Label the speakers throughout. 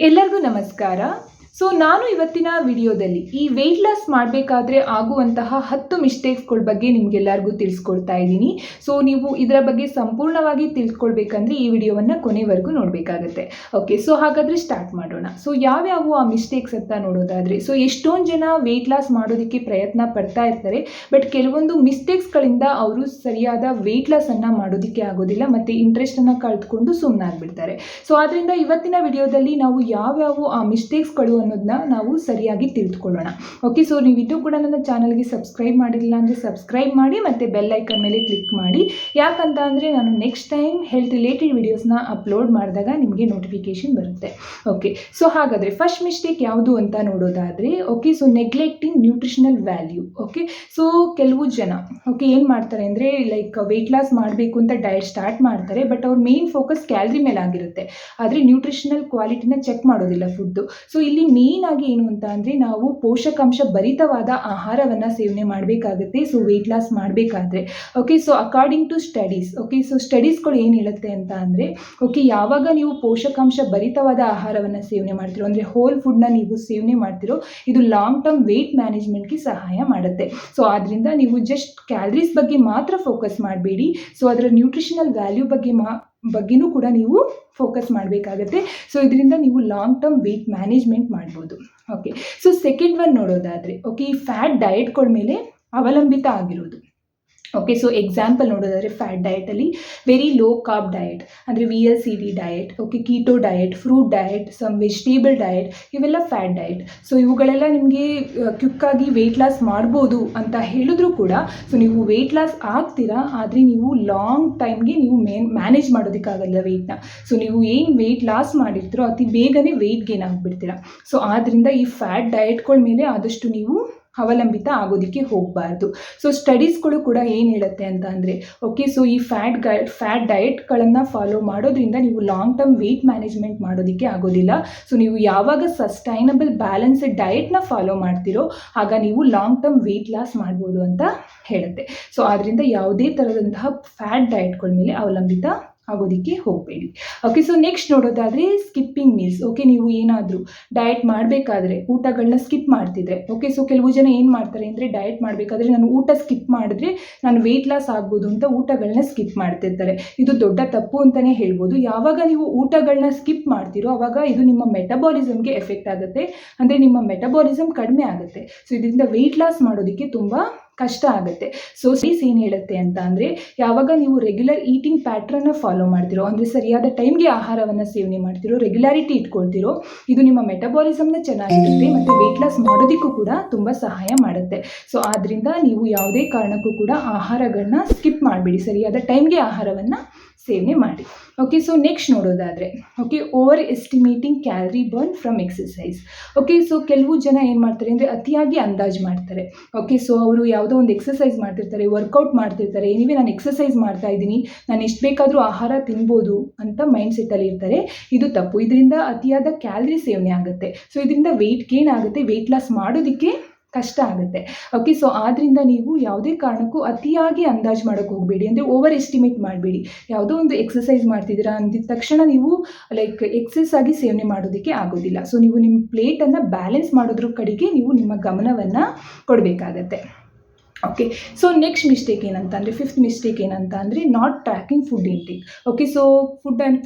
Speaker 1: ಎಲ್ಲರಿಗೂ ನಮಸ್ಕಾರ. ನಾನು ಇವತ್ತಿನ ವಿಡಿಯೋದಲ್ಲಿ ಈ ವೆಯ್ಟ್ ಲಾಸ್ ಮಾಡಬೇಕಾದ್ರೆ ಆಗುವಂತಹ 10 ಮಿಸ್ಟೇಕ್ಸ್ಗಳ ಬಗ್ಗೆ ನಿಮಗೆಲ್ಲರಿಗೂ ತಿಳಿಸ್ಕೊಡ್ತಾ ಇದ್ದೀನಿ. ನೀವು ಇದರ ಬಗ್ಗೆ ಸಂಪೂರ್ಣವಾಗಿ ತಿಳ್ಕೊಳ್ಬೇಕಂದ್ರೆ ಈ ವಿಡಿಯೋವನ್ನು ಕೊನೆವರೆಗೂ ನೋಡಬೇಕಾಗುತ್ತೆ. ಓಕೆ, ಹಾಗಾದರೆ ಸ್ಟಾರ್ಟ್ ಮಾಡೋಣ. ಯಾವ್ಯಾವು ಆ ಮಿಸ್ಟೇಕ್ಸ್ ಅಂತ ನೋಡೋದಾದರೆ, ಎಷ್ಟೊಂದು ಜನ ವೆಯ್ಟ್ ಲಾಸ್ ಮಾಡೋದಕ್ಕೆ ಪ್ರಯತ್ನ ಪಡ್ತಾ ಇರ್ತಾರೆ. ಬಟ್ ಕೆಲವೊಂದು ಮಿಸ್ಟೇಕ್ಸ್ಗಳಿಂದ ಅವರು ಸರಿಯಾದ ವೆಯ್ಟ್ ಲಾಸನ್ನು ಮಾಡೋದಕ್ಕೆ ಆಗೋದಿಲ್ಲ ಮತ್ತು ಇಂಟ್ರೆಸ್ಟನ್ನು ಕಳೆದುಕೊಂಡು ಸುಮ್ಮನಾಗ್ಬಿಡ್ತಾರೆ. ಆದ್ದರಿಂದ ಇವತ್ತಿನ ವಿಡಿಯೋದಲ್ಲಿ ನಾವು ಯಾವ್ಯಾವು ಆ ಮಿಸ್ಟೇಕ್ಸ್ಗಳು ಅನ್ನೋದನ್ನ ನಾವು ಸರಿಯಾಗಿ ತಿಳಿದುಕೊಳ್ಳೋಣ. ಓಕೆ, ನೀವು ಇನ್ನೂ ಕೂಡ ನನ್ನ ಚಾನಲ್ಗೆ ಸಬ್ಸ್ಕ್ರೈಬ್ ಮಾಡಿಲ್ಲ ಅಂದರೆ ಸಬ್ಸ್ಕ್ರೈಬ್ ಮಾಡಿ ಮತ್ತು ಬೆಲ್ ಐಕನ್ ಮೇಲೆ ಕ್ಲಿಕ್ ಮಾಡಿ. ಯಾಕಂತ ಅಂದರೆ ನಾನು ನೆಕ್ಸ್ಟ್ ಟೈಮ್ ಹೆಲ್ತ್ ರಿಲೇಟೆಡ್ ವಿಡಿಯೋಸ್ನ ಅಪ್ಲೋಡ್ ಮಾಡಿದಾಗ ನಿಮಗೆ ನೋಟಿಫಿಕೇಶನ್ ಬರುತ್ತೆ. ಓಕೆ, ಹಾಗಾದರೆ ಫಸ್ಟ್ ಮಿಸ್ಟೇಕ್ ಯಾವುದು ಅಂತ ನೋಡೋದಾದರೆ, okay, neglecting nutritional value. Okay, ಕೆಲವು ಜನ ಏನು ಮಾಡ್ತಾರೆ ಅಂದರೆ ವೆಯ್ಟ್ ಲಾಸ್ ಮಾಡಬೇಕು ಅಂತ ಡಯಟ್ ಸ್ಟಾರ್ಟ್ ಮಾಡ್ತಾರೆ. ಬಟ್ ಅವ್ರ ಮೇನ್ ಫೋಕಸ್ ಕ್ಯಾಲರಿ ಮೇಲೆ ಆಗಿರುತ್ತೆ, ಆದರೆ ನ್ಯೂಟ್ರಿಷನಲ್ ಕ್ವಾಲಿಟಿನ ಚೆಕ್ ಮಾಡೋದಿಲ್ಲ ಫುಡ್ಡು. ಇಲ್ಲಿ ಮೇನ್ ಆಗಿ ಏನು ಅಂತ ಅಂದರೆ, ನಾವು ಪೋಷಕಾಂಶ ಭರಿತವಾದ ಆಹಾರವನ್ನು ಸೇವನೆ ಮಾಡಬೇಕಾಗುತ್ತೆ ವೆಯ್ಟ್ ಲಾಸ್ ಮಾಡಬೇಕಾದ್ರೆ. Okay, according to studies, okay, ಸ್ಟಡೀಸ್ಗಳು ಏನು ಹೇಳುತ್ತೆ ಅಂತ ಅಂದರೆ, ಓಕೆ, ಯಾವಾಗ ನೀವು ಪೋಷಕಾಂಶ ಭರಿತವಾದ ಆಹಾರವನ್ನು ಸೇವನೆ ಮಾಡ್ತಿರೋ ಅಂದರೆ ಹೋಲ್ ಫುಡ್ನ ನೀವು ಸೇವನೆ ಮಾಡ್ತಿರೋ, ಇದು ಲಾಂಗ್ ಟರ್ಮ್ ವೆಯ್ಟ್ ಮ್ಯಾನೇಜ್ಮೆಂಟ್ಗೆ ಸಹಾಯ ಮಾಡುತ್ತೆ. ಆದ್ದರಿಂದ ನೀವು ಜಸ್ಟ್ ಕ್ಯಾಲರೀಸ್ ಬಗ್ಗೆ ಮಾತ್ರ ಫೋಕಸ್ ಮಾಡಬೇಡಿ. ಅದರ ನ್ಯೂಟ್ರಿಷನಲ್ ವ್ಯಾಲ್ಯೂ ಬಗ್ಗೆನೂ ಕೂಡ ನೀವು ಫೋಕಸ್ ಮಾಡಬೇಕಾಗತ್ತೆ. ಇದರಿಂದ ನೀವು ಲಾಂಗ್ ಟರ್ಮ್ ವೆಯ್ಟ್ ಮ್ಯಾನೇಜ್ಮೆಂಟ್ ಮಾಡ್ಬೋದು. ಓಕೆ, ಸೆಕೆಂಡ್ ಒನ್ ನೋಡೋದಾದರೆ, ಓಕೆ, ಈ ಫ್ಯಾಟ್ ಡಯಟ್ಗಳ ಮೇಲೆ ಅವಲಂಬಿತ ಆಗಿರೋದು. ಓಕೆ, ಎಕ್ಸಾಂಪಲ್ ನೋಡೋದಾದರೆ ಫ್ಯಾಟ್ ಡಯಟಲ್ಲಿ ವೆರಿ ಲೋ ಕಾರ್ಬ್ ಡಯಟ್ ಅಂದರೆ VLCD diet, okay, keto diet, fruit diet, some vegetable diet, ಇವೆಲ್ಲ ಫ್ಯಾಟ್ ಡಯಟ್. ಇವುಗಳೆಲ್ಲ ನಿಮಗೆ ಕ್ವಿಕ್ಕಾಗಿ ವೆಯ್ಟ್ ಲಾಸ್ ಮಾಡ್ಬೋದು ಅಂತ ಹೇಳಿದ್ರು ಕೂಡ ನೀವು ವೆಯ್ಟ್ ಲಾಸ್ ಆಗ್ತೀರಾ, ಆದರೆ ನೀವು ಲಾಂಗ್ ಟೈಮ್ಗೆ ನೀವು ಮ್ಯಾನೇಜ್ ಮಾಡೋದಕ್ಕಾಗಲ್ಲ ವೆಯ್ಟ್ನ. ನೀವು ಏನು ವೆಯ್ಟ್ ಲಾಸ್ ಮಾಡಿರ್ತೀರೋ ಅತಿ ಬೇಗನೆ ವೆಯ್ಟ್ ಗೇನ್ ಆಗಿಬಿಡ್ತೀರಾ. ಆದ್ದರಿಂದ ಈ ಫ್ಯಾಟ್ ಡಯಟ್ಗಳ ಮೇಲೆ ಆದಷ್ಟು ನೀವು ಅವಲಂಬಿತ ಆಗೋದಕ್ಕೆ ಹೋಗಬಾರ್ದು. ಸ್ಟಡೀಸ್ಗಳು ಕೂಡ ಏನು ಹೇಳುತ್ತೆ ಅಂತ ಅಂದರೆ, ಓಕೆ, ಈ ಫ್ಯಾಟ್ ಡಯಟ್ಗಳನ್ನು ಫಾಲೋ ಮಾಡೋದ್ರಿಂದ ನೀವು ಲಾಂಗ್ ಟರ್ಮ್ ವೆಯ್ಟ್ ಮ್ಯಾನೇಜ್ಮೆಂಟ್ ಮಾಡೋದಕ್ಕೆ ಆಗೋದಿಲ್ಲ. ನೀವು ಯಾವಾಗ ಸಸ್ಟೈನಬಲ್ ಬ್ಯಾಲೆನ್ಸ್ಡ್ ಡಯಟ್ನ ಫಾಲೋ ಮಾಡ್ತಿರೋ ಆಗ ನೀವು ಲಾಂಗ್ ಟರ್ಮ್ ವೆಯ್ಟ್ ಲಾಸ್ ಮಾಡ್ಬೋದು ಅಂತ ಹೇಳುತ್ತೆ. ಆದ್ದರಿಂದ ಯಾವುದೇ ಥರದಂತಹ ಫ್ಯಾಟ್ ಡಯಟ್ಗಳ ಮೇಲೆ ಅವಲಂಬಿತ ಆಗೋದಕ್ಕೆ ಹೋಗಬೇಡಿ. ಓಕೆ, ನೆಕ್ಸ್ಟ್ ನೋಡೋದಾದರೆ ಸ್ಕಿಪ್ಪಿಂಗ್ ಮೀಲ್ಸ್. ಓಕೆ, ನೀವು ಏನಾದರೂ ಡಯಟ್ ಮಾಡಬೇಕಾದ್ರೆ ಊಟಗಳನ್ನ ಸ್ಕಿಪ್ ಮಾಡ್ತಿದ್ರೆ, ಓಕೆ, ಕೆಲವು ಜನ ಏನು ಮಾಡ್ತಾರೆ ಅಂದರೆ ಡಯಟ್ ಮಾಡಬೇಕಾದ್ರೆ ನಾನು ಊಟ ಸ್ಕಿಪ್ ಮಾಡಿದ್ರೆ ನಾನು ವೆಯ್ಟ್ ಲಾಸ್ ಆಗ್ಬೋದು ಅಂತ ಊಟಗಳನ್ನ ಸ್ಕಿಪ್ ಮಾಡ್ತಿರ್ತಾರೆ. ಇದು ದೊಡ್ಡ ತಪ್ಪು ಅಂತಲೇ ಹೇಳ್ಬೋದು. ಯಾವಾಗ ನೀವು ಊಟಗಳನ್ನ ಸ್ಕಿಪ್ ಮಾಡ್ತೀರೋ ಆವಾಗ ಇದು ನಿಮ್ಮ ಮೆಟಬಾಲಿಸಮ್ಗೆ ಎಫೆಕ್ಟ್ ಆಗುತ್ತೆ, ಅಂದರೆ ನಿಮ್ಮ ಮೆಟಬಾಲಿಸಮ್ ಕಡಿಮೆ ಆಗುತ್ತೆ. ಇದರಿಂದ ವೆಯ್ಟ್ ಲಾಸ್ ಮಾಡೋದಕ್ಕೆ ತುಂಬ ಕಷ್ಟ ಆಗುತ್ತೆ. ಸ್ಟಡೀಸ್ ಏನು ಹೇಳುತ್ತೆ ಅಂತ ಅಂದರೆ, ಯಾವಾಗ ನೀವು ರೆಗ್ಯುಲರ್ ಈಟಿಂಗ್ ಪ್ಯಾಟ್ರನ್ನ ಫಾಲೋ ಮಾಡ್ತಿರೋ ಅಂದರೆ ಸರಿಯಾದ ಟೈಮ್ಗೆ ಆಹಾರವನ್ನು ಸೇವನೆ ಮಾಡ್ತಿರೋ, ರೆಗ್ಯುಲಾರಿಟಿ ಇಟ್ಕೊಳ್ತಿರೋ, ಇದು ನಿಮ್ಮ ಮೆಟಬಾಲಿಸಮ್ನ ಚೆನ್ನಾಗಿರುತ್ತೆ ಮತ್ತು ವೆಯ್ಟ್ ಲಾಸ್ ಮಾಡೋದಕ್ಕೂ ಕೂಡ ತುಂಬ ಸಹಾಯ ಮಾಡುತ್ತೆ. ಆದ್ದರಿಂದ ನೀವು ಯಾವುದೇ ಕಾರಣಕ್ಕೂ ಕೂಡ ಆಹಾರಗಳನ್ನ ಸ್ಕಿಪ್ ಮಾಡಬೇಡಿ, ಸರಿಯಾದ ಟೈಮ್ಗೆ ಆಹಾರವನ್ನು ಸೇವನೆ ಮಾಡಿ. ಓಕೆ, ನೆಕ್ಸ್ಟ್ ನೋಡೋದಾದರೆ, okay, over estimating calorie burn from exercise. Okay, ಕೆಲವು ಜನ ಏನು ಮಾಡ್ತಾರೆ ಅಂದರೆ ಅತಿಯಾಗಿ ಅಂದಾಜು ಮಾಡ್ತಾರೆ. ಓಕೆ, ಅವರು ಯಾವುದೋ ಒಂದು ಎಕ್ಸಸೈಸ್ ಮಾಡ್ತಿರ್ತಾರೆ, ವರ್ಕೌಟ್ ಮಾಡ್ತಿರ್ತಾರೆ, ಏನಿವೆ ನಾನು ಎಕ್ಸಸೈಸ್ ಮಾಡ್ತಾ ಇದ್ದೀನಿ, ನಾನು ಎಷ್ಟು ಬೇಕಾದರೂ ಆಹಾರ ತಿನ್ಬೋದು ಅಂತ ಮೈಂಡ್ ಸೆಟ್ಟಲ್ಲಿ ಇರ್ತಾರೆ. ಇದು ತಪ್ಪು. ಇದರಿಂದ ಅತಿಯಾದ ಕ್ಯಾಲರಿ ಸೇವನೆ ಆಗುತ್ತೆ. ಇದರಿಂದ ವೆಯ್ಟ್ ಗೇನ್ ಆಗುತ್ತೆ, ವೆಯ್ಟ್ ಲಾಸ್ ಮಾಡೋದಕ್ಕೆ ಕಷ್ಟ ಆಗುತ್ತೆ. ಓಕೆ, ಆದ್ದರಿಂದ ನೀವು ಯಾವುದೇ ಕಾರಣಕ್ಕೂ ಅತಿಯಾಗಿ ಅಂದಾಜು ಮಾಡೋಕ್ಕೆ ಹೋಗಬೇಡಿ, ಅಂದರೆ ಓವರ್ ಎಸ್ಟಿಮೇಟ್ ಮಾಡಬೇಡಿ. ಯಾವುದೋ ಒಂದು ಎಕ್ಸಸೈಸ್ ಮಾಡ್ತಿದ್ದೀರಾ ಅಂದಿದ ತಕ್ಷಣ ನೀವು ಎಕ್ಸೆಸ್ ಆಗಿ ಸೇವನೆ ಮಾಡೋದಕ್ಕೆ ಆಗೋದಿಲ್ಲ. ನೀವು ನಿಮ್ಮ ಪ್ಲೇಟನ್ನು ಬ್ಯಾಲೆನ್ಸ್ ಮಾಡೋದ್ರ ಕಡೆಗೆ ನೀವು ನಿಮ್ಮ ಗಮನವನ್ನು ಕೊಡಬೇಕಾಗತ್ತೆ. ಓಕೆ, ನೆಕ್ಸ್ಟ್ ಮಿಸ್ಟೇಕ್ ಏನಂತ ಅಂದರೆ, ಫಿಫ್ತ್ ಮಿಸ್ಟೇಕ್ ಏನಂತ ಅಂದರೆ not tracking food intake. Okay,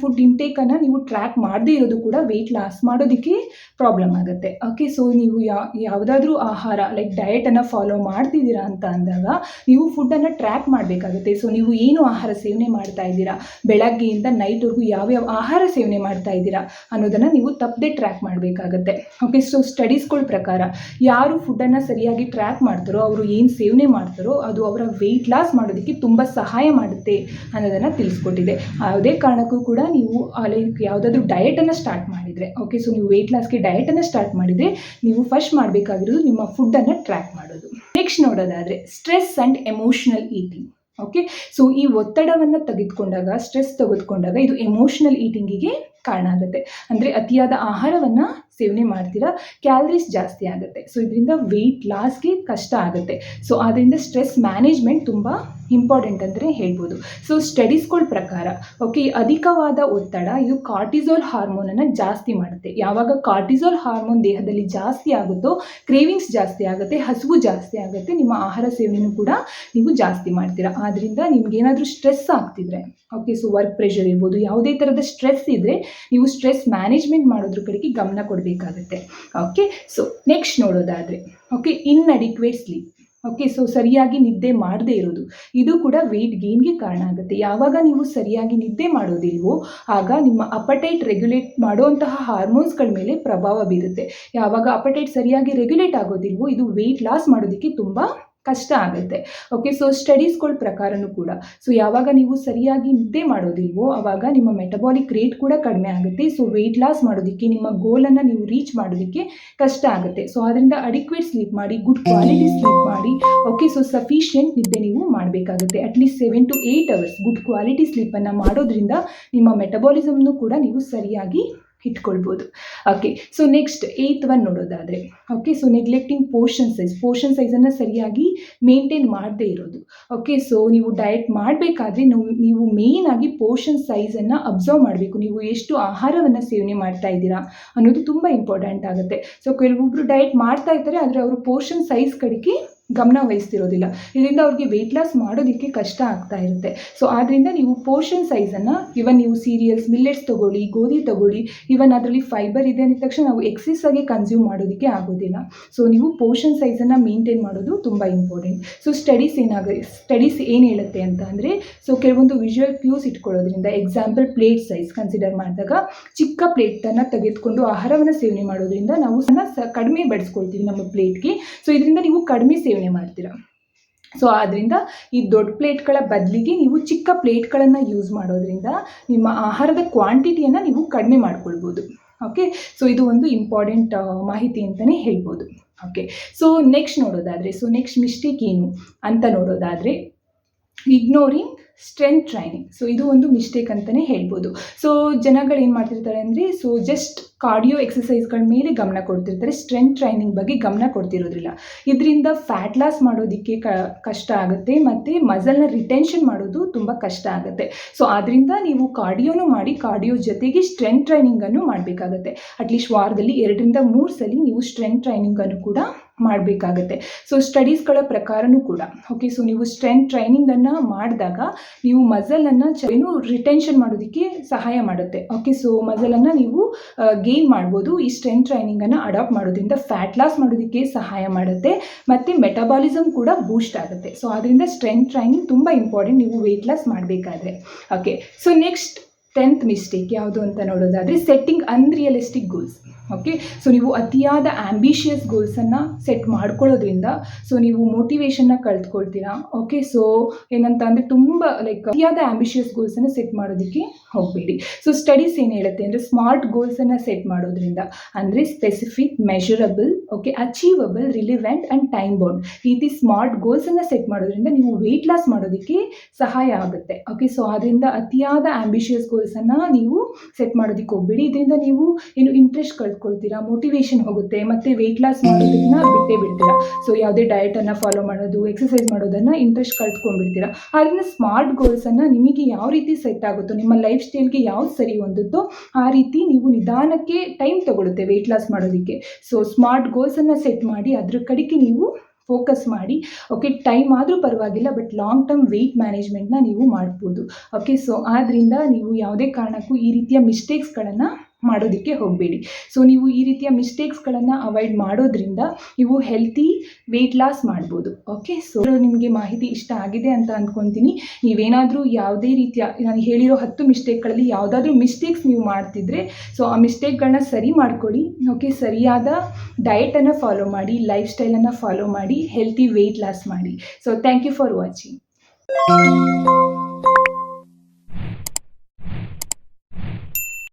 Speaker 1: food ಇಂಟೇಕನ್ನು ನೀವು ಟ್ರ್ಯಾಕ್ ಮಾಡದೇ ಇರೋದು ಕೂಡ ವೆಯ್ಟ್ ಲಾಸ್ ಮಾಡೋದಕ್ಕೆ ಪ್ರಾಬ್ಲಮ್ ಆಗುತ್ತೆ. ಓಕೆ, ನೀವು ಯಾವುದಾದ್ರೂ ಆಹಾರ ಡಯಟನ್ನು ಫಾಲೋ ಮಾಡ್ತಿದ್ದೀರಾ ಅಂತ ಅಂದಾಗ ನೀವು ಫುಡ್ಡನ್ನು ಟ್ರ್ಯಾಕ್ ಮಾಡಬೇಕಾಗುತ್ತೆ. ನೀವು ಏನು ಆಹಾರ ಸೇವನೆ ಮಾಡ್ತಾ ಇದ್ದೀರಾ, ಬೆಳಗ್ಗೆಯಿಂದ ನೈಟ್ವರೆಗೂ ಯಾವ್ಯಾವ ಆಹಾರ ಸೇವನೆ ಮಾಡ್ತಾ ಇದ್ದೀರಾ ಅನ್ನೋದನ್ನು ನೀವು ತಪ್ಪದೆ ಟ್ರ್ಯಾಕ್ ಮಾಡಬೇಕಾಗತ್ತೆ. ಓಕೆ, ಸ್ಟಡೀಸ್ಗಳ ಪ್ರಕಾರ ಯಾರು ಫುಡ್ಡನ್ನು ಸರಿಯಾಗಿ ಟ್ರ್ಯಾಕ್ ಮಾಡ್ತಾರೋ, ಅವರು ಏನು ಸೇವನೆ ಮಾಡ್ತಾರೋ ಅದು ಅವರ ವೆಯ್ಟ್ ಲಾಸ್ ಮಾಡೋದಕ್ಕೆ ತುಂಬ ಸಹಾಯ ಮಾಡುತ್ತೆ ಅನ್ನೋದನ್ನು ತಿಳಿಸ್ಕೊಟ್ಟಿದೆ. ಯಾವುದೇ ಕಾರಣಕ್ಕೂ ಕೂಡ ನೀವು ಯಾವುದಾದ್ರೂ ಡಯಟನ್ನು ಸ್ಟಾರ್ಟ್ ಮಾಡಿದರೆ, ಓಕೆ, ನೀವು ವೆಯ್ಟ್ ಲಾಸ್ಗೆ ಡಯಟನ್ನು ಸ್ಟಾರ್ಟ್ ಮಾಡಿದರೆ ನೀವು ಫಸ್ಟ್ ಮಾಡಬೇಕಾಗಿರೋದು ನಿಮ್ಮ ಫುಡ್ಡನ್ನು ಟ್ರ್ಯಾಕ್ ಮಾಡೋದು. ನೆಕ್ಸ್ಟ್ ನೋಡೋದಾದರೆ stress and emotional eating. Okay, ಈ ಒತ್ತಡವನ್ನು ಸ್ಟ್ರೆಸ್ ತೆಗೆದುಕೊಂಡಾಗ ಇದು ಎಮೋಷನಲ್ ಈಟಿಂಗಿಗೆ ಕಾರಣ ಆಗುತ್ತೆ. ಅಂದರೆ ಅತಿಯಾದ ಆಹಾರವನ್ನು ಸೇವನೆ ಮಾಡ್ತೀರಾ, ಕ್ಯಾಲರೀಸ್ ಜಾಸ್ತಿ ಆಗುತ್ತೆ. ಇದರಿಂದ ವೆಯ್ಟ್ ಲಾಸ್ಗೆ ಕಷ್ಟ ಆಗುತ್ತೆ. ಆದ್ದರಿಂದ ಸ್ಟ್ರೆಸ್ ಮ್ಯಾನೇಜ್ಮೆಂಟ್ ತುಂಬ ಇಂಪಾರ್ಟೆಂಟ್ ಅಂದರೆ ಹೇಳ್ಬೋದು. ಸೊ ಸ್ಟಡೀಸ್ಗಳ ಪ್ರಕಾರ ಓಕೆ, ಅಧಿಕವಾದ ಒತ್ತಡ ಇದು ಕಾರ್ಟಿಸೋಲ್ ಹಾರ್ಮೋನನ್ನು ಜಾಸ್ತಿ ಮಾಡುತ್ತೆ. ಯಾವಾಗ ಕಾರ್ಟಿಸೋಲ್ ಹಾರ್ಮೋನ್ ದೇಹದಲ್ಲಿ ಜಾಸ್ತಿ ಆಗುತ್ತೋ ಕ್ರೇವಿಂಗ್ಸ್ ಜಾಸ್ತಿ ಆಗುತ್ತೆ, ಹಸಿವು ಜಾಸ್ತಿ ಆಗುತ್ತೆ, ನಿಮ್ಮ ಆಹಾರ ಸೇವನೆಯೂ ಕೂಡ ನೀವು ಜಾಸ್ತಿ ಮಾಡ್ತೀರಾ. ಆದ್ದರಿಂದ ನಿಮ್ಗೇನಾದರೂ ಸ್ಟ್ರೆಸ್ ಆಗ್ತಿದ್ರೆ ಓಕೆ, ಸೊ ವರ್ಕ್ ಪ್ರೆಷರ್ ಇರ್ಬೋದು, ಯಾವುದೇ ಥರದ ಸ್ಟ್ರೆಸ್ ಇದ್ದರೆ ನೀವು ಸ್ಟ್ರೆಸ್ ಮ್ಯಾನೇಜ್ಮೆಂಟ್ ಮಾಡೋದ್ರ ಕಡೆಗೆ ಗಮನ ಕೊಡಬೇಕಾಗುತ್ತೆ. ಓಕೆ, ಸೊ ನೆಕ್ಸ್ಟ್ ನೋಡೋದಾದರೆ okay, inadequate sleep. Okay, so ಸರಿಯಾಗಿ ನಿದ್ದೆ ಮಾಡದೇ ಇರೋದು ಇದು ಕೂಡ ವೆಯ್ಟ್ ಗೇನ್ಗೆ ಕಾರಣ ಆಗುತ್ತೆ. ಯಾವಾಗ ನೀವು ಸರಿಯಾಗಿ ನಿದ್ದೆ ಮಾಡೋದಿಲ್ವೋ ಆಗ ನಿಮ್ಮ ಅಪಟೈಟ್ ರೆಗ್ಯುಲೇಟ್ ಮಾಡುವಂತಹ ಹಾರ್ಮೋನ್ಸ್ಗಳ ಮೇಲೆ ಪ್ರಭಾವ ಬೀರುತ್ತೆ. ಯಾವಾಗ ಅಪಟೈಟ್ ಸರಿಯಾಗಿ ರೆಗ್ಯುಲೇಟ್ ಆಗೋದಿಲ್ವೋ ಇದು ವೆಯ್ಟ್ ಲಾಸ್ ಮಾಡೋದಕ್ಕೆ ತುಂಬ ಕಷ್ಟ ಆಗುತ್ತೆ. ಓಕೆ, ಸೊ ಸ್ಟಡೀಸ್ಗಳ ಪ್ರಕಾರನೂ ಕೂಡ ಸೊ ಯಾವಾಗ ನೀವು ಸರಿಯಾಗಿ ನಿದ್ದೆ ಮಾಡೋದಿಲ್ವೋ ಆವಾಗ ನಿಮ್ಮ ಮೆಟಬಾಲಿಕ್ ರೇಟ್ ಕೂಡ ಕಡಿಮೆ ಆಗುತ್ತೆ. ಸೊ ವೆಯ್ಟ್ ಲಾಸ್ ಮಾಡೋದಕ್ಕೆ, ನಿಮ್ಮ ಗೋಲನ್ನು ನೀವು ರೀಚ್ ಮಾಡೋದಕ್ಕೆ ಕಷ್ಟ ಆಗುತ್ತೆ. ಸೊ ಅದರಿಂದ ಅಡಿಕ್ವೇಟ್ ಸ್ಲೀಪ್ ಮಾಡಿ, ಗುಡ್ ಕ್ವಾಲಿಟಿ ಸ್ಲೀಪ್ ಮಾಡಿ. ಓಕೆ, ಸೊ ಸಫಿಷಿಯೆಂಟ್ ನಿದ್ದೆ ನೀವು ಮಾಡಬೇಕಾಗುತ್ತೆ. At least 7 to 8 hours good quality ಸ್ಲೀಪನ್ನು ಮಾಡೋದ್ರಿಂದ ನಿಮ್ಮ ಮೆಟಬಾಲಿಸಮ್ನು ಕೂಡ ನೀವು ಸರಿಯಾಗಿ ಇಟ್ಕೊಳ್ಬೋದು. Okay, so next 8th one ನೋಡೋದಾದರೆ ಓಕೆ, ಸೊ ನೆಗ್ಲೆಕ್ಟಿಂಗ್ ಪೋರ್ಷನ್ ಸೈಜನ್ನು ಸರಿಯಾಗಿ ಮೇಂಟೈನ್ ಮಾಡದೇ ಇರೋದು. ಓಕೆ, ಸೊ ನೀವು ಡಯಟ್ ಮಾಡಬೇಕಾದ್ರೆ ನೀವು ಮೇಯ್ನ್ ಆಗಿ ಪೋರ್ಷನ್ ಸೈಜನ್ನು ಅಬ್ಸರ್ವ್ ಮಾಡಬೇಕು. ನೀವು ಎಷ್ಟು ಆಹಾರವನ್ನು ಸೇವನೆ ಮಾಡ್ತಾ ಇದ್ದೀರಾ ಅನ್ನೋದು ತುಂಬ ಇಂಪಾರ್ಟೆಂಟ್ ಆಗುತ್ತೆ. ಸೊ ಕೆಲವೊಬ್ಬರು ಡಯಟ್ ಮಾಡ್ತಾ ಇರ್ತಾರೆ ಆದರೆ ಅವರು ಪೋರ್ಷನ್ ಸೈಜ್ ಕಡೆಗೆ ಗಮನ ವಹಿಸ್ತಿರೋದಿಲ್ಲ. ಇದರಿಂದ ಅವ್ರಿಗೆ ವೆಯ್ಟ್ ಲಾಸ್ ಮಾಡೋದಕ್ಕೆ ಕಷ್ಟ ಆಗ್ತಾ ಇರುತ್ತೆ. ಸೊ ಆದ್ದರಿಂದ ನೀವು ಪೋರ್ಷನ್ ಸೈಜನ್ನು ಇವನ್ ನೀವು ಸೀರಿಯಲ್ಸ್, ಮಿಲ್ಲೆಟ್ಸ್ ತೊಗೊಳ್ಳಿ, ಗೋಧಿ ತೊಗೊಳ್ಳಿ, ಇವನ್ ಅದರಲ್ಲಿ ಫೈಬರ್ ಇದೆ ಅಂದ ತಕ್ಷಣ ನಾವು ಎಕ್ಸೆಸ್ ಆಗಿ ಕನ್ಸ್ಯೂಮ್ ಮಾಡೋದಕ್ಕೆ ಆಗೋದಿಲ್ಲ. ಸೊ ನೀವು ಪೋರ್ಷನ್ ಸೈಜನ್ನು ಮೇಂಟೈನ್ ಮಾಡೋದು ತುಂಬ ಇಂಪಾರ್ಟೆಂಟ್. ಸೊ ಸ್ಟಡೀಸ್ ಏನು ಹೇಳುತ್ತೆ ಅಂತ ಅಂದರೆ ಸೊ ಕೆಲವೊಂದು ವಿಜುವಲ್ ಕ್ಯೂಸ್ ಇಟ್ಕೊಳ್ಳೋದ್ರಿಂದ, ಎಕ್ಸಾಂಪಲ್ ಪ್ಲೇಟ್ ಸೈಜ್ ಕನ್ಸಿಡರ್ ಮಾಡಿದಾಗ ಚಿಕ್ಕ ಪ್ಲೇಟನ್ನು ತೆಗೆದುಕೊಂಡು ಆಹಾರವನ್ನು ಸೇವನೆ ಮಾಡೋದ್ರಿಂದ ನಾವು ಕಡಿಮೆ ಬಡಿಸ್ಕೊಳ್ತೀವಿ ನಮ್ಮ ಪ್ಲೇಟ್ಗೆ. ಸೊ ಇದರಿಂದ ನೀವು ಕಡಿಮೆ ಸೇವನೆ ಮಾಡ್ತೀರಾ. ಸೊ ಆದ್ದರಿಂದ ಈ ದೊಡ್ಡ ಪ್ಲೇಟ್ಗಳ ಬದಲಿಗೆ ನೀವು ಚಿಕ್ಕ ಪ್ಲೇಟ್ಗಳನ್ನು ಯೂಸ್ ಮಾಡೋದ್ರಿಂದ ನಿಮ್ಮ ಆಹಾರದ ಕ್ವಾಂಟಿಟಿಯನ್ನು ನೀವು ಕಡಿಮೆ ಮಾಡ್ಕೊಳ್ಬೋದು. ಓಕೆ, ಸೊ ಇದು ಒಂದು ಇಂಪಾರ್ಟೆಂಟ್ ಮಾಹಿತಿ ಅಂತಲೇ ಹೇಳ್ಬೋದು. ಓಕೆ, ಸೊ ನೆಕ್ಸ್ಟ್ ನೋಡೋದಾದರೆ ಸೊ ನೆಕ್ಸ್ಟ್ ಮಿಸ್ಟೇಕ್ ಏನು ಅಂತ ನೋಡೋದಾದರೆ ಇಗ್ನೋರಿಂಗ್ ಸ್ಟ್ರೆಂತ್ ಟ್ರೈನಿಂಗ್. ಸೊ ಇದು ಒಂದು ಮಿಸ್ಟೇಕ್ ಅಂತಲೇ ಹೇಳ್ಬೋದು. ಸೊ ಜನಗಳು ಏನು ಮಾಡ್ತಿರ್ತಾರೆ ಅಂದರೆ ಸೊ ಜಸ್ಟ್ ಕಾರ್ಡಿಯೋ ಎಕ್ಸಸೈಸ್ಗಳ ಮೇಲೆ ಗಮನ ಕೊಡ್ತಿರ್ತಾರೆ, ಸ್ಟ್ರೆಂತ್ ಟ್ರೈನಿಂಗ್ ಬಗ್ಗೆ ಗಮನ ಕೊಡ್ತಿರೋದ್ರಿಲ್ಲ. ಇದರಿಂದ ಫ್ಯಾಟ್ ಲಾಸ್ ಮಾಡೋದಕ್ಕೆ ಕಷ್ಟ ಆಗುತ್ತೆ ಮತ್ತು ಮಸಲ್ನ ರಿಟೆನ್ಷನ್ ಮಾಡೋದು ತುಂಬ ಕಷ್ಟ ಆಗುತ್ತೆ. ಸೊ ಆದ್ದರಿಂದ ನೀವು ಕಾರ್ಡಿಯೋನು ಮಾಡಿ, ಕಾರ್ಡಿಯೋ ಜೊತೆಗೆ ಸ್ಟ್ರೆಂತ್ ಟ್ರೈನಿಂಗನ್ನು ಮಾಡಬೇಕಾಗತ್ತೆ. ಅಟ್ಲೀಸ್ಟ್ ವಾರದಲ್ಲಿ 2 ರಿಂದ 3 ಸಲ ನೀವು ಸ್ಟ್ರೆಂತ್ ಟ್ರೈನಿಂಗನ್ನು ಕೂಡ ಮಾಡಬೇಕಾಗತ್ತೆ. ಸೊ ಸ್ಟಡೀಸ್ಗಳ ಪ್ರಕಾರನೂ ಕೂಡ ಓಕೆ, ಸೊ ನೀವು ಸ್ಟ್ರೆಂತ್ ಟ್ರೈನಿಂಗನ್ನು ಮಾಡಿದಾಗ ನೀವು ಮಸಲನ್ನು ರಿಟೆನ್ಷನ್ ಮಾಡೋದಕ್ಕೆ ಸಹಾಯ ಮಾಡುತ್ತೆ. ಓಕೆ, ಸೊ ಮಸಲನ್ನು ನೀವು ಗೇನ್ ಮಾಡ್ಬೋದು. ಈ ಸ್ಟ್ರೆಂತ್ ಟ್ರೈನಿಂಗನ್ನು ಅಡಾಪ್ಟ್ ಮಾಡೋದ್ರಿಂದ ಫ್ಯಾಟ್ ಲಾಸ್ ಮಾಡೋದಕ್ಕೆ ಸಹಾಯ ಮಾಡುತ್ತೆ ಮತ್ತು ಮೆಟಬಾಲಿಸಮ್ ಕೂಡ ಬೂಸ್ಟ್ ಆಗುತ್ತೆ. ಸೊ ಅದರಿಂದ ಸ್ಟ್ರೆಂತ್ ಟ್ರೈನಿಂಗ್ ತುಂಬ ಇಂಪಾರ್ಟೆಂಟ್ ನೀವು ವೆಯ್ಟ್ ಲಾಸ್ ಮಾಡಬೇಕಾದ್ರೆ. Okay, so next 10th mistake ಯಾವುದು ಅಂತ ನೋಡೋದಾದರೆ setting unrealistic goals. Okay, so ನೀವು ಅತಿಯಾದ ಆಂಬಿಷಿಯಸ್ ಗೋಲ್ಸನ್ನು ಸೆಟ್ ಮಾಡ್ಕೊಳ್ಳೋದ್ರಿಂದ ಸೊ ನೀವು ಮೋಟಿವೇಶನ್ನ ಕಳೆದುಕೊಳ್ತೀರಾ. ಓಕೆ, ಸೊ ಏನಂತ ಅಂದರೆ ತುಂಬ ಅತಿಯಾದ ಆಂಬಿಷಿಯಸ್ ಗೋಲ್ಸನ್ನು ಸೆಟ್ ಮಾಡೋದಕ್ಕೆ ಹೋಗಬೇಡಿ. ಸೊ ಸ್ಟಡೀಸ್ ಏನು ಹೇಳುತ್ತೆ ಅಂದರೆ ಸ್ಮಾರ್ಟ್ ಗೋಲ್ಸನ್ನು ಸೆಟ್ ಮಾಡೋದ್ರಿಂದ ಅಂದರೆ specific, measurable, okay, achievable, relevant and time bound ರೀತಿ ಸ್ಮಾರ್ಟ್ ಗೋಲ್ಸನ್ನು ಸೆಟ್ ಮಾಡೋದ್ರಿಂದ ನೀವು ವೆಯ್ಟ್ ಲಾಸ್ ಮಾಡೋದಕ್ಕೆ ಸಹಾಯ ಆಗುತ್ತೆ. ಓಕೆ, ಸೊ ಅದರಿಂದ ಅತಿಯಾದ ಆಂಬಿಷಿಯಸ್ ಗೋಲ್ಸನ್ನು ನೀವು ಸೆಟ್ ಮಾಡೋದಕ್ಕೆ ಹೋಗಬೇಡಿ. ಇದರಿಂದ ನೀವು ಏನು ಇಂಟ್ರೆಸ್ಟ್ ಕಳ್ಕೊಳ್ತೀರಾ, ಮೋಟಿವೇಶನ್ ಹೋಗುತ್ತೆ ಮತ್ತು ವೆಯ್ಟ್ ಲಾಸ್ ಮಾಡೋದನ್ನ ಬಿಟ್ಟೇ ಬಿಡ್ತೀರಾ. ಸೊ ಯಾವುದೇ ಡಯಟನ್ನು ಫಾಲೋ ಮಾಡೋದು, ಎಕ್ಸಸೈಸ್ ಮಾಡೋದನ್ನು ಇಂಟ್ರೆಸ್ಟ್ ಕಳ್ಕೊಂಡ್ಬಿಡ್ತೀರಾ. ಆದ್ದರಿಂದ ಸ್ಮಾರ್ಟ್ ಗೋಲ್ಸನ್ನು ನಿಮಗೆ ಯಾವ ರೀತಿ ಸೆಟ್ ಆಗುತ್ತೋ, ನಿಮ್ಮ ಲೈಫ್ ಸ್ಟೈಲ್ಗೆ ಯಾವ್ದು ಸರಿ ಹೊಂದುತ್ತೋ ಆ ರೀತಿ ನೀವು ನಿಧಾನಕ್ಕೆ ಟೈಮ್ ತಗೊಳುತ್ತೆ ವೆಯ್ಟ್ ಲಾಸ್ ಮಾಡೋದಕ್ಕೆ. ಸೊ ಸ್ಮಾರ್ಟ್ ಗೋಲ್ಸನ್ನು ಸೆಟ್ ಮಾಡಿ ಅದ್ರ ಕಡೆಗೆ ನೀವು ಫೋಕಸ್ ಮಾಡಿ. ಓಕೆ, ಟೈಮ್ ಆದರೂ ಪರವಾಗಿಲ್ಲ, ಬಟ್ ಲಾಂಗ್ ಟರ್ಮ್ ವೆಯ್ಟ್ ಮ್ಯಾನೇಜ್ಮೆಂಟ್ನ ನೀವು ಮಾಡ್ಬೋದು. ಓಕೆ, ಸೊ ಆದ್ದರಿಂದ ನೀವು ಯಾವುದೇ ಕಾರಣಕ್ಕೂ ಈ ರೀತಿಯ ಮಿಸ್ಟೇಕ್ಸ್ಗಳನ್ನು ಮಾಡೋದಕ್ಕೆ ಹೋಗಬೇಡಿ. ಸೊ ನೀವು ಈ ರೀತಿಯ ಮಿಸ್ಟೇಕ್ಸ್ಗಳನ್ನು ಅವಾಯ್ಡ್ ಮಾಡೋದ್ರಿಂದ ನೀವು ಹೆಲ್ತಿ ವೆಯ್ಟ್ ಲಾಸ್ ಮಾಡ್ಬೋದು. ಓಕೆ, ಸೊ ನಿಮಗೆ ಮಾಹಿತಿ ಇಷ್ಟ ಆಗಿದೆ ಅಂತ ಅಂದ್ಕೊತೀನಿ. ನೀವೇನಾದರೂ ಯಾವುದೇ ರೀತಿಯ ನಾನು ಹೇಳಿರೋ 10 ಮಿಸ್ಟೇಕ್ಗಳಲ್ಲಿ ಯಾವುದಾದ್ರೂ ಮಿಸ್ಟೇಕ್ಸ್ ನೀವು ಮಾಡ್ತಿದ್ರೆ ಸೊ ಆ ಮಿಸ್ಟೇಕ್ಗಳನ್ನ ಸರಿ ಮಾಡ್ಕೊಳ್ಳಿ. ಓಕೆ, ಸರಿಯಾದ ಡಯಟನ್ನು ಫಾಲೋ ಮಾಡಿ, ಲೈಫ್ ಸ್ಟೈಲನ್ನು ಫಾಲೋ ಮಾಡಿ, ಹೆಲ್ತಿ ವೆಯ್ಟ್ ಲಾಸ್ ಮಾಡಿ. So thank you for watching.